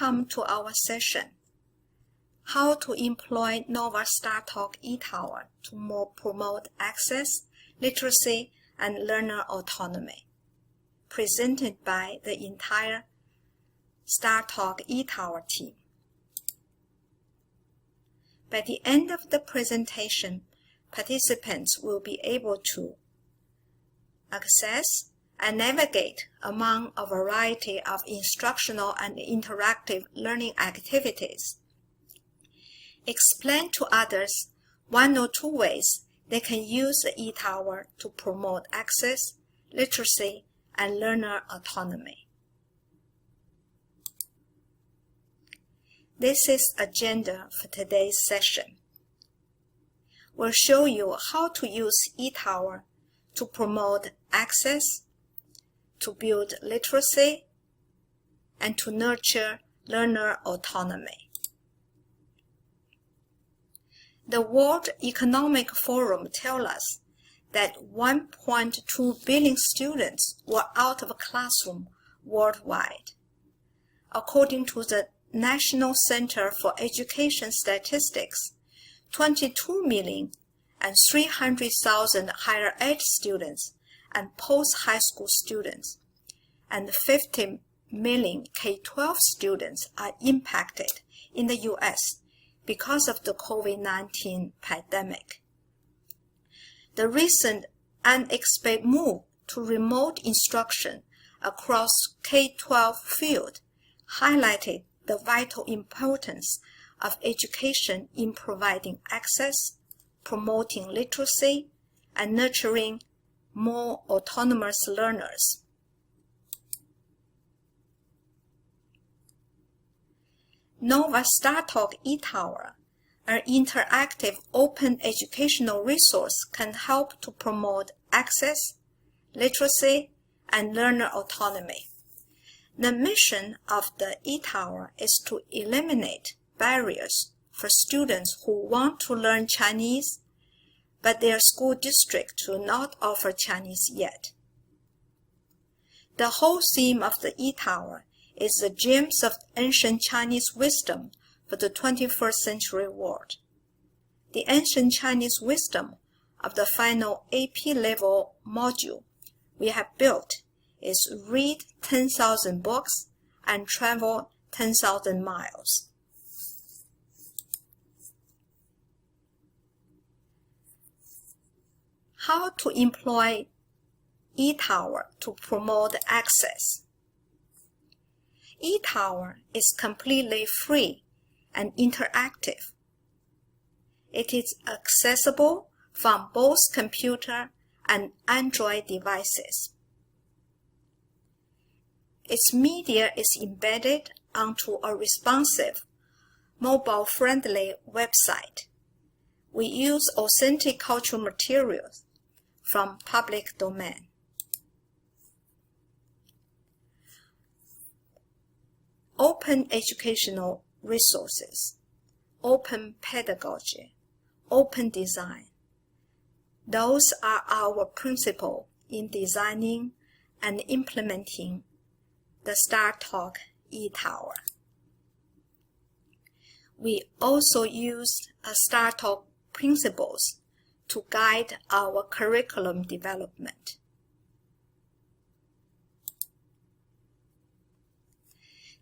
Welcome to our session, How to Employ NOVA STARTALK eTower to more promote access, literacy, and learner autonomy, presented by the entire STARTALK eTower team. By the end of the presentation, participants will be able to access and navigate among a variety of instructional and interactive learning activities. Explain to others one or two ways they can use the eTower to promote access, literacy, and learner autonomy. This is the agenda for today's session. We'll show you how to use eTower to promote access, to build literacy, and to nurture learner autonomy. The World Economic Forum tells us that 1.2 billion students were out of a classroom worldwide. According to the National Center for Education Statistics, 22,300,000 higher ed students and post-high school students and 50 million K-12 students are impacted in the U.S. because of the COVID-19 pandemic. The recent unexpected move to remote instruction across K-12 field highlighted the vital importance of education in providing access, promoting literacy, and nurturing more autonomous learners. NOVA STARTALK eTower, an interactive open educational resource, can help to promote access, literacy, and learner autonomy. The mission of the eTower is to eliminate barriers for students who want to learn Chinese, but their school district do not offer Chinese yet. The whole theme of the eTower is the gems of ancient Chinese wisdom for the 21st century world. The ancient Chinese wisdom of the final AP level module we have built is read 10,000 books and travel 10,000 miles. How to employ eTower to promote access. eTower is completely free and interactive. It is accessible from both computer and Android devices. Its media is embedded onto a responsive, mobile-friendly website. We use authentic cultural materials from public domain. Open educational resources, open pedagogy, open design. Those are our principles in designing and implementing the STARTALK eTower. We also use STARTALK principles to guide our curriculum development.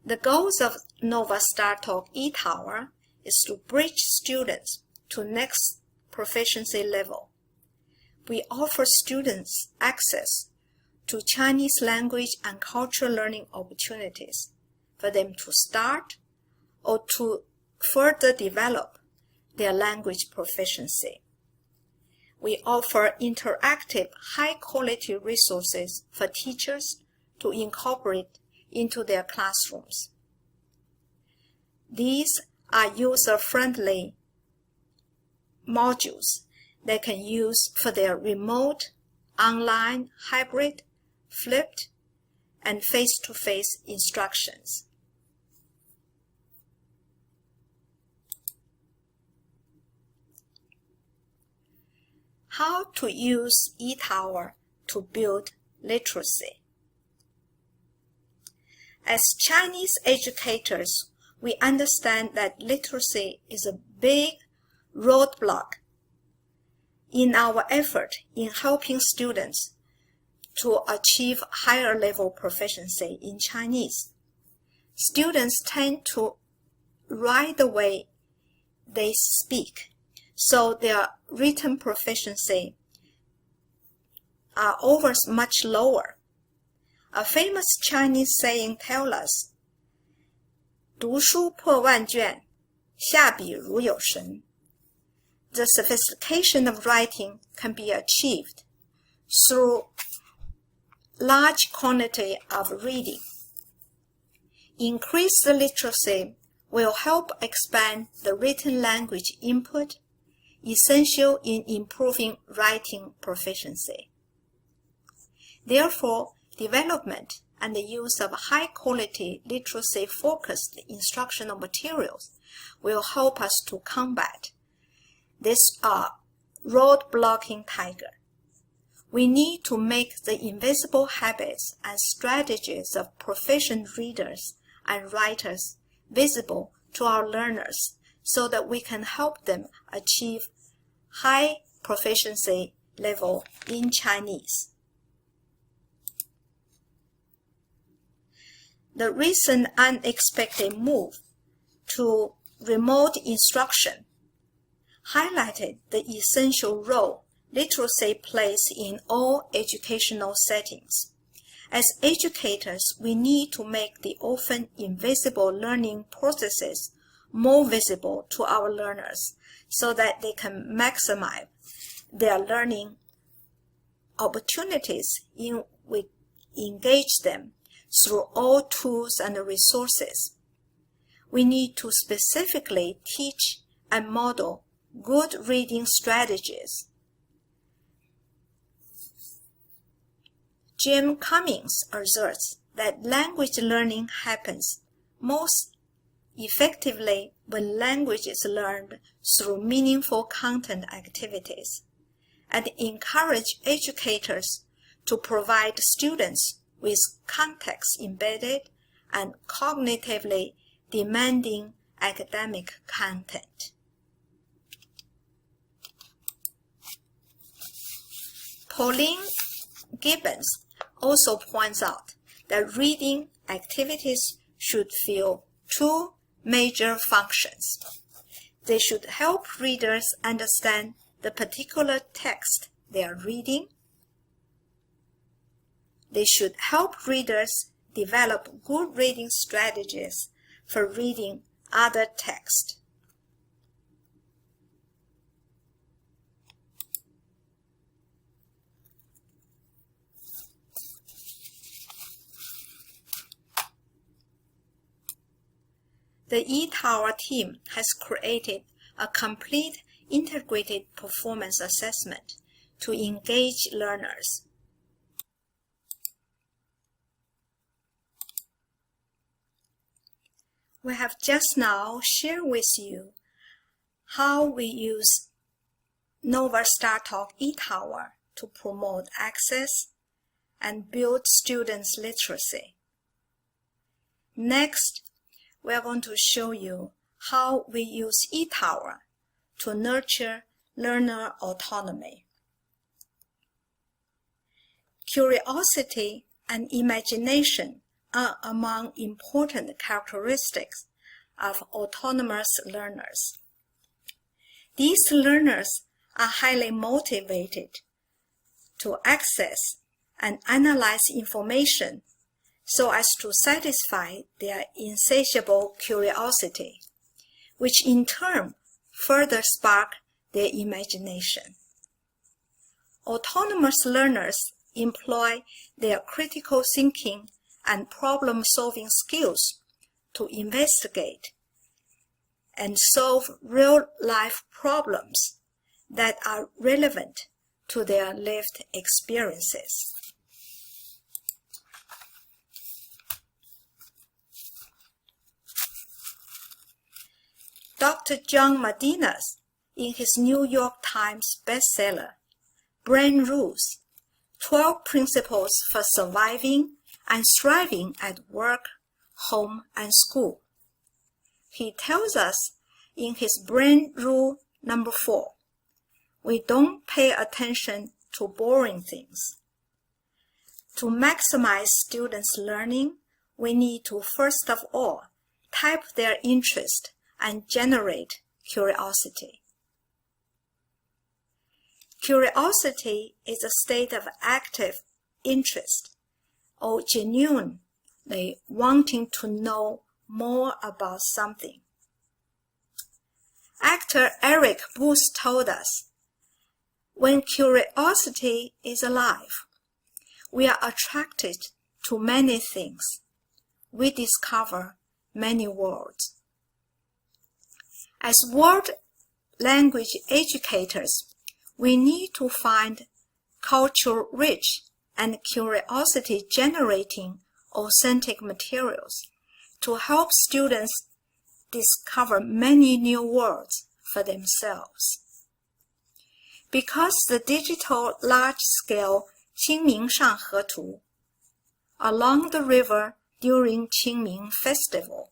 The goals of NOVA STARTALK eTower is to bridge students to next proficiency level. We offer students access to Chinese language and cultural learning opportunities for them to start or to further develop their language proficiency. We offer interactive, high-quality resources for teachers to incorporate into their classrooms. These are user-friendly modules they can use for their remote, online, hybrid, flipped, and face-to-face instructions. How to use eTower to build literacy. As Chinese educators, we understand that literacy is a big roadblock in our effort in helping students to achieve higher level proficiency in Chinese. Students tend to write the way they speak, so their written proficiency are always much lower. A famous Chinese saying tells us, 读书破万卷，下笔如有神. The sophistication of writing can be achieved through large quantity of reading. Increased literacy will help expand the written language input, essential in improving writing proficiency. Therefore, development and the use of high-quality literacy-focused instructional materials will help us to combat this road-blocking tiger. We need to make the invisible habits and strategies of proficient readers and writers visible to our learners so that we can help them achieve high proficiency level in Chinese. The recent unexpected move to remote instruction highlighted the essential role literacy plays in all educational settings. As educators, we need to make the often invisible learning processes more visible to our learners so that they can maximize their learning opportunities in we engage them through all tools and resources. We need to specifically teach and model good reading strategies. Cummins asserts that language learning happens most effectively when language is learned through meaningful content activities, and encourage educators to provide students with context-embedded and cognitively demanding academic content. Pauline Gibbons also points out that reading activities should fill two major functions. They should help readers understand the particular text they are reading. They should help readers develop good reading strategies for reading other text. The eTower team has created a complete integrated performance assessment to engage learners. We have just now shared with you how we use NOVA STARTALK eTower to promote access and build students' literacy. Next, we are going to show you how we use eTower to nurture learner autonomy. Curiosity and imagination are among important characteristics of autonomous learners. These learners are highly motivated to access and analyze information so as to satisfy their insatiable curiosity, which in turn further spark their imagination. Autonomous learners employ their critical thinking and problem-solving skills to investigate and solve real-life problems that are relevant to their lived experiences. Dr. John Medina's, in his New York Times bestseller, Brain Rules, 12 Principles for Surviving and Thriving at Work, home, and school. He tells us in his brain rule number 4, we don't pay attention to boring things. To maximize students' learning, we need to first of all type their interest and generate curiosity. Curiosity is a state of active interest or genuinely wanting to know more about something. Actor Eric Booth told us, when curiosity is alive, we are attracted to many things. We discover many words. As world language educators, we need to find culture-rich and curiosity-generating authentic materials to help students discover many new words for themselves. Because the digital large-scale 清明上河图 along the river during Qingming Festival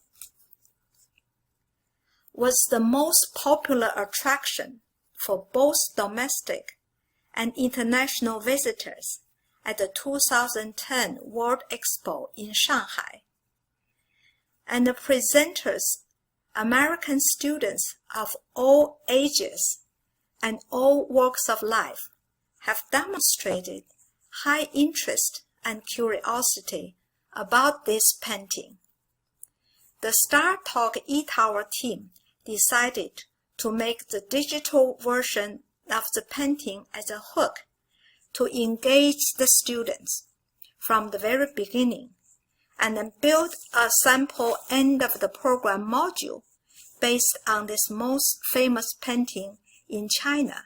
was the most popular attraction for both domestic and international visitors at the 2010 World Expo in Shanghai. And the presenters, American students of all ages and all walks of life, have demonstrated high interest and curiosity about this painting. The StarTalk eTower team decided to make the digital version of the painting as a hook to engage the students from the very beginning, and then build a sample end of the program module based on this most famous painting in China.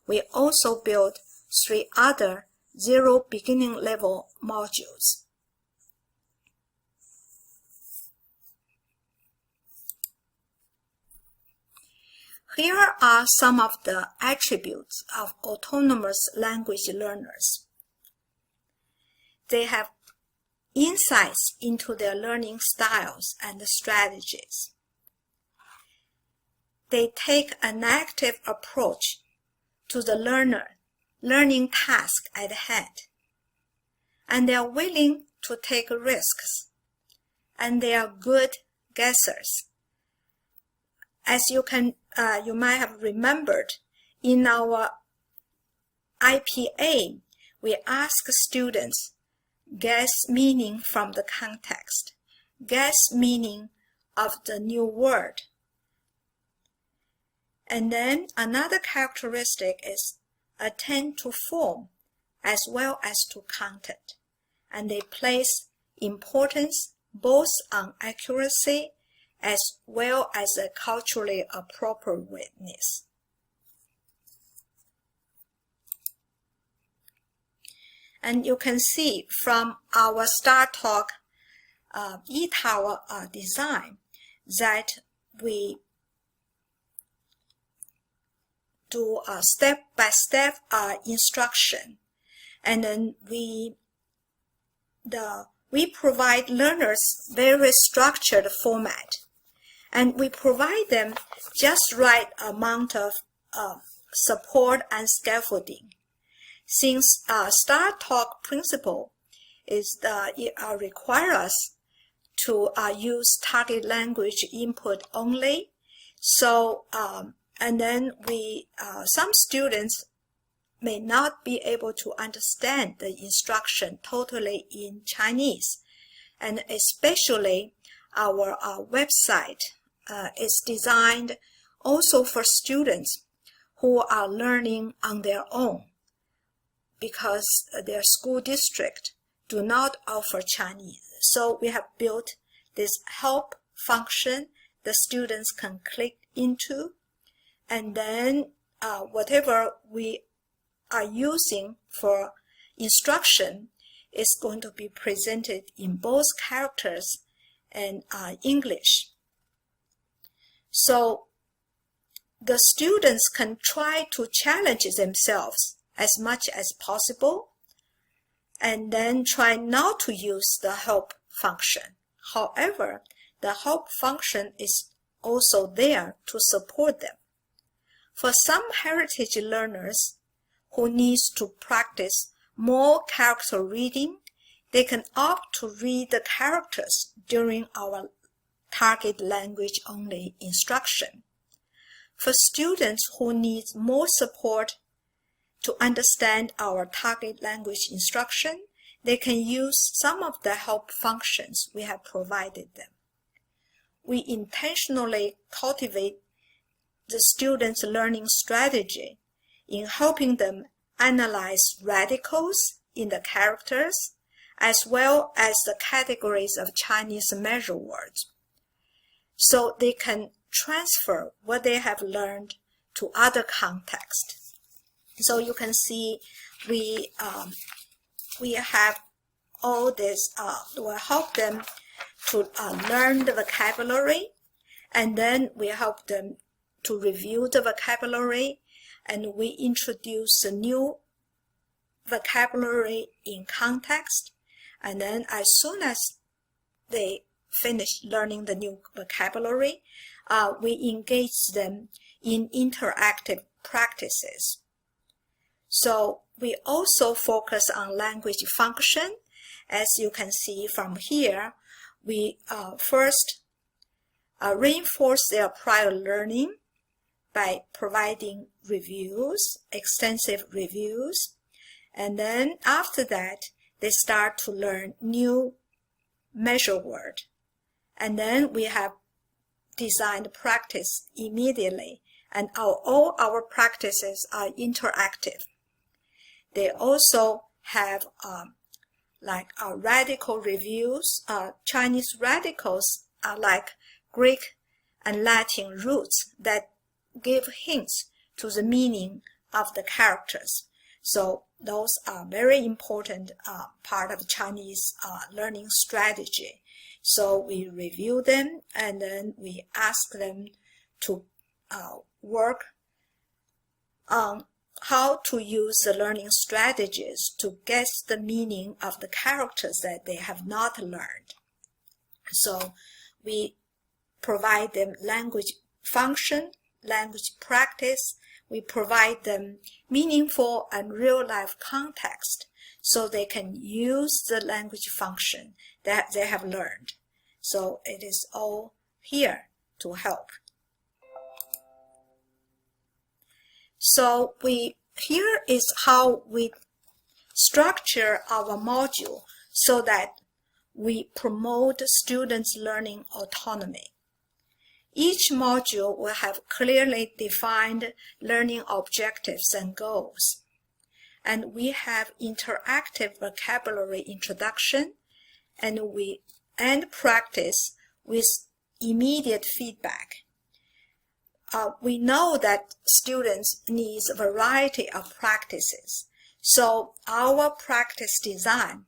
We also built 3 other zero beginning level modules. Here are some of the attributes of autonomous language learners. They have insights into their learning styles and strategies. They take an active approach to the learning task at hand, and they are willing to take risks, and they are good guessers. As you might have remembered, in our IPA, we ask students guess meaning from the context, guess meaning of the new word. And then another characteristic is attend to form as well as to content, and they place importance both on accuracy as well as a culturally appropriateness. And you can see from our StarTalk eTower design that we do a step-by-step instruction, and then we provide learners very structured format, and we provide them just right amount of support and scaffolding. Since StarTalk principle is it requires us to use target language input only, so and then some students may not be able to understand the instruction totally in Chinese, and especially our website is designed also for students who are learning on their own because their school district do not offer Chinese. So we have built this help function the students can click into, and then whatever we are using for instruction is going to be presented in both characters and English. So the students can try to challenge themselves as much as possible, and then try not to use the help function. However, the help function is also there to support them. For some heritage learners who needs to practice more character reading, they can opt to read the characters during our target language only instruction. For students who need more support to understand our target language instruction, they can use some of the help functions we have provided them. We intentionally cultivate the students' learning strategy in helping them analyze radicals in the characters as well as the categories of Chinese measure words, so they can transfer what they have learned to other contexts. So you can see we have all this will help them to learn the vocabulary, and then we help them to review the vocabulary, and we introduce a new vocabulary in context, and then as soon as they finish learning the new vocabulary, we engage them in interactive practices. So we also focus on language function. As you can see from here, we first reinforce their prior learning by providing reviews, extensive reviews, and then after that, they start to learn new measure word. And then we have designed practice immediately, and all our practices are interactive. They also have radical reviews. Chinese radicals are like Greek and Latin roots that give hints to the meaning of the characters. So those are very important part of Chinese learning strategy. So we review them, and then we ask them to work on how to use the learning strategies to guess the meaning of the characters that they have not learned. So we provide them language function, language practice. We provide them meaningful and real-life context so they can use the language function that they have learned. So it is all here to help. So here is how we structure our module so that we promote students' learning autonomy. Each module will have clearly defined learning objectives and goals. And we have interactive vocabulary introduction, and we end practice with immediate feedback. We know that students need a variety of practices, so our practice design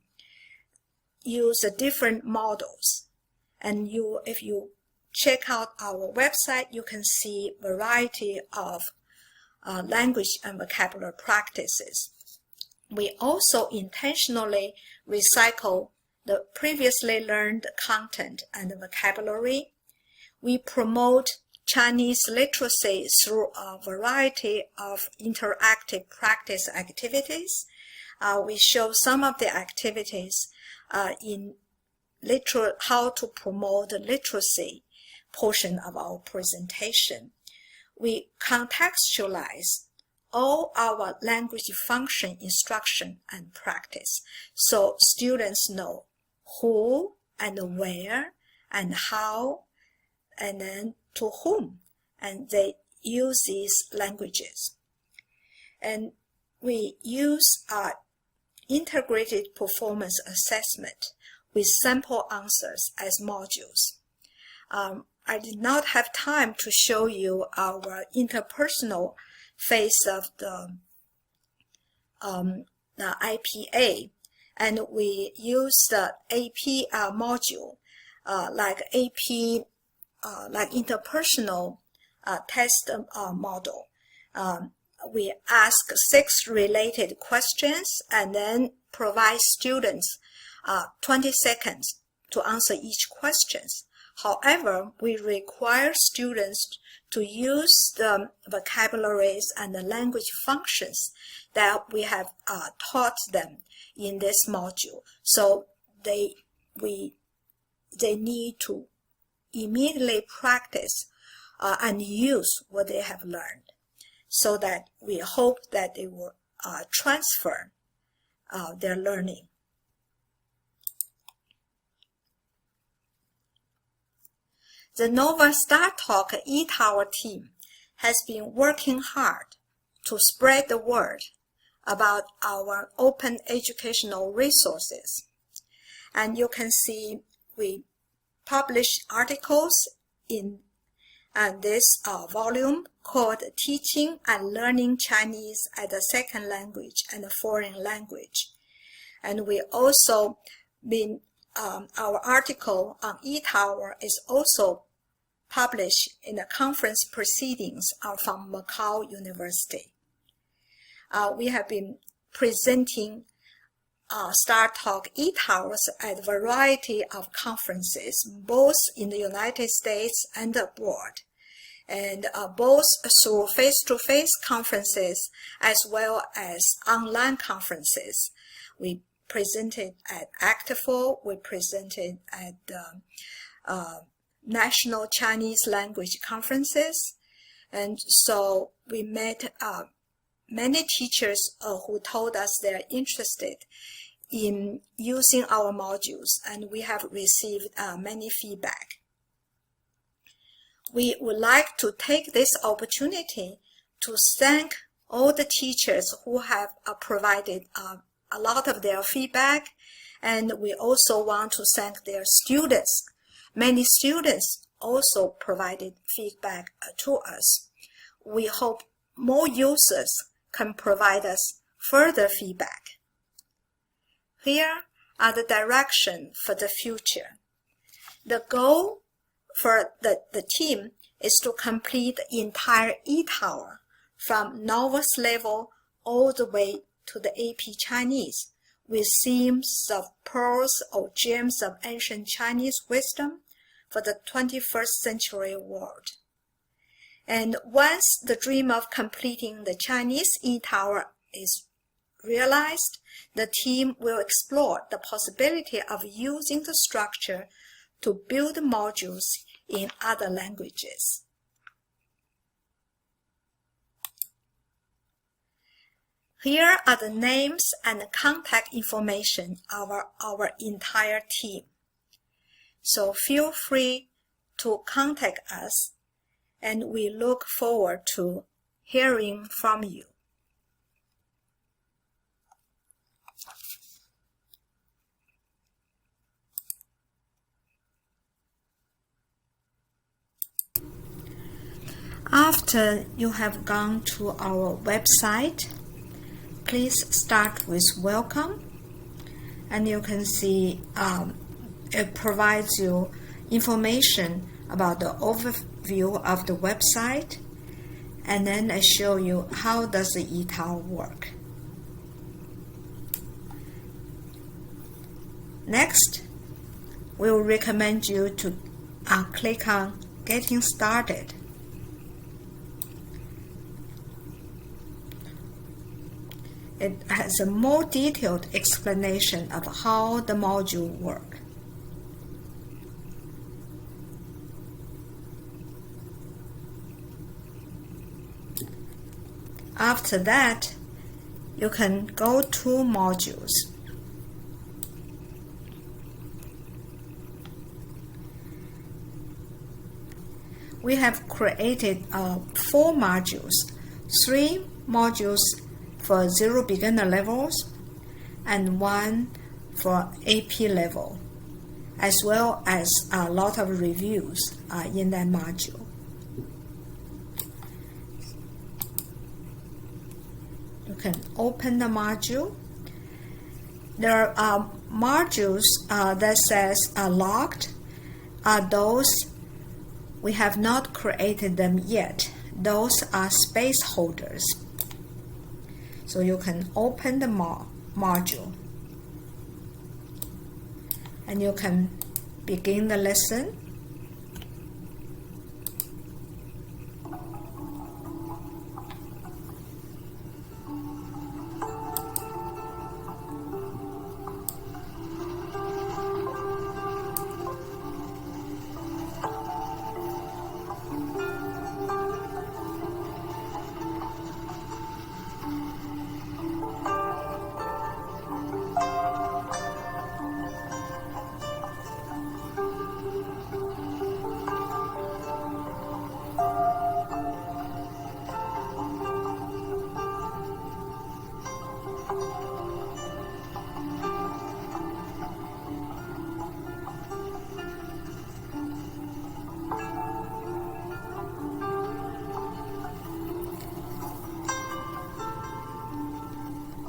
uses different models. And if you check out our website, you can see a variety of language and vocabulary practices. We also intentionally recycle the previously learned content and vocabulary. We promote Chinese literacy through a variety of interactive practice activities. We show some of the activities in how to promote the literacy portion of our presentation. We contextualize all our language function instruction and practice, so students know who and where and how and then to whom, and they use these languages. And we use integrated performance assessment with sample answers as modules. I did not have time to show you our interpersonal phase of the IPA, and we use the AP module like AP like interpersonal test model. We ask 6 related questions and then provide students 20 seconds to answer each question. However, we require students to use the vocabularies and the language functions that we have taught them in this module. So they need to immediately practice and use what they have learned, so that we hope that they will transfer their learning. The NOVA STARTALK eTower team has been working hard to spread the word about our open educational resources. And you can see we publish articles in this volume called Teaching and Learning Chinese as a Second Language and a Foreign Language. And we also our article on eTower is also published in the conference proceedings from Macau University. We have been presenting STARTALK eTowers at a variety of conferences, both in the United States and abroad, and both through face-to-face conferences as well as online conferences. We presented at Actiful, we presented at National Chinese Language Conferences, and so we met many teachers who told us they're interested in using our modules, and we have received many feedback. We would like to take this opportunity to thank all the teachers who have provided a lot of their feedback, and we also want to thank their students. Many students also provided feedback to us. We hope more users can provide us further feedback. Here are the direction for the future. The goal for the team is to complete the entire eTower from novice level all the way to the AP Chinese, with themes of pearls or gems of ancient Chinese wisdom for the 21st century world. And once the dream of completing the Chinese eTower is realized, the team will explore the possibility of using the structure to build modules in other languages. Here are the names and contact information of our entire team. So feel free to contact us, and we look forward to hearing from you. After you have gone to our website, please start with welcome, and you can see it provides you information about the overview of the website, and then I show you how does the eTower work. Next, we will recommend you to click on Getting Started. It has a more detailed explanation of how the module works. After that, you can go to modules. We have created 4 modules, 3 modules for 0 beginner levels and 1 for AP level, as well as a lot of reviews in that module. You can open the module. There are modules that says locked. Those we have not created them yet. Those are space holders. So you can open the module, and you can begin the lesson.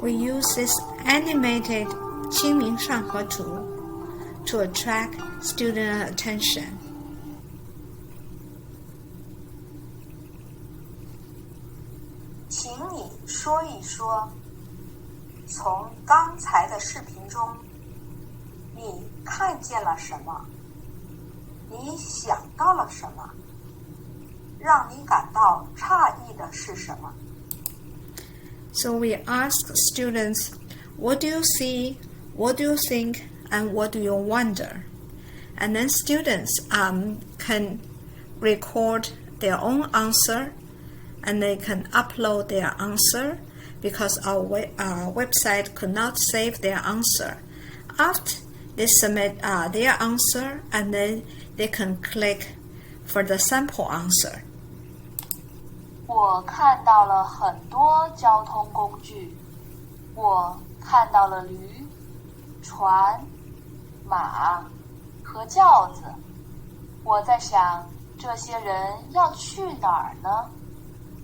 We use this animated 清明上河图 to attract student attention. 请你说一说，从刚才的视频中，你看见了什么？你想到了什么？让你感到诧异的是什么？ So we ask students, what do you see, what do you think, and what do you wonder? And then students can record their own answer, and they can upload their answer because our website could not save their answer. After they submit their answer, and then they can click for the sample answer. 我看到了很多交通工具，我看到了驴、船、马和轿子。我在想，这些人要去哪儿呢？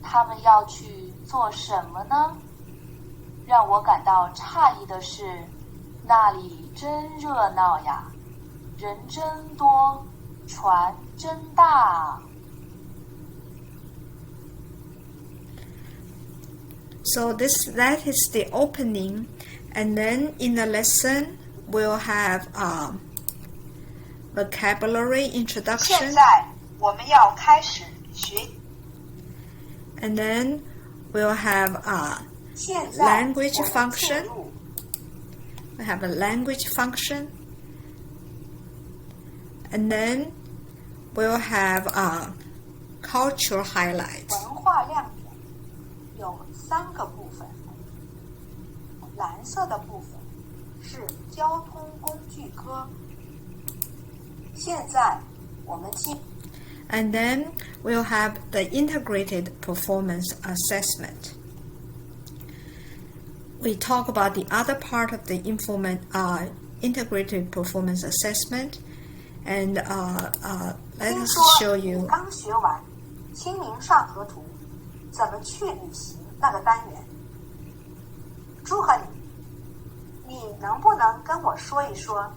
他们要去做什么呢？让我感到诧异的是，那里真热闹呀，人真多，船真大啊。So that is the opening, and then in the lesson we'll have vocabulary 现 introduction, 在我们要开始学。 and then we'll have 现在 language 我们 function. 进入 We have a language function, and then we'll have cultural highlights. 文化亮点，有3个部分。蓝色的部分是交通工具科。现在我们进。 And then we'll have the integrated performance assessment. We talk about the other part of the integrated performance assessment, and let 听 us 说 show 你 you. 刚学完《清明上河图》，怎么去旅行那个单元。祝贺你！你能不能跟我说一说，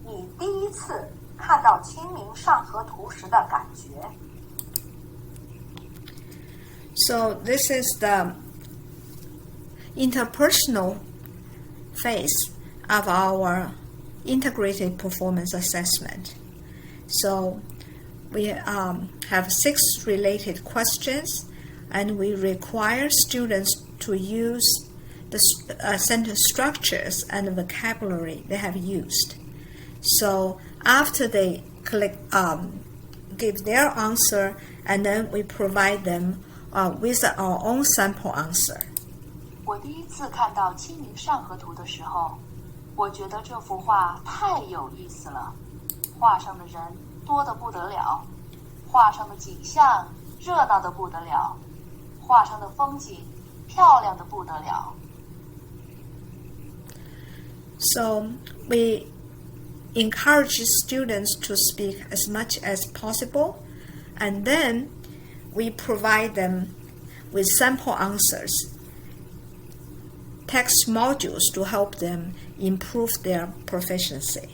你第一次看到《清明上河图》时的感觉？ So this is the interpersonal phase of our integrated performance assessment. So we have 6 related questions, and we require students to use the sentence structures and the vocabulary they have used. So after they give their answer, and then we provide them with our own sample answer. 我第一次看到《清明上河图》的时候，我觉得这幅画太有意思了。画上的人多得不得了，画上的景象热闹得不得了，画上的风景漂亮得不得了。So we encourage students to speak as much as possible, and then we provide them with sample answers, text modules to help them improve their proficiency.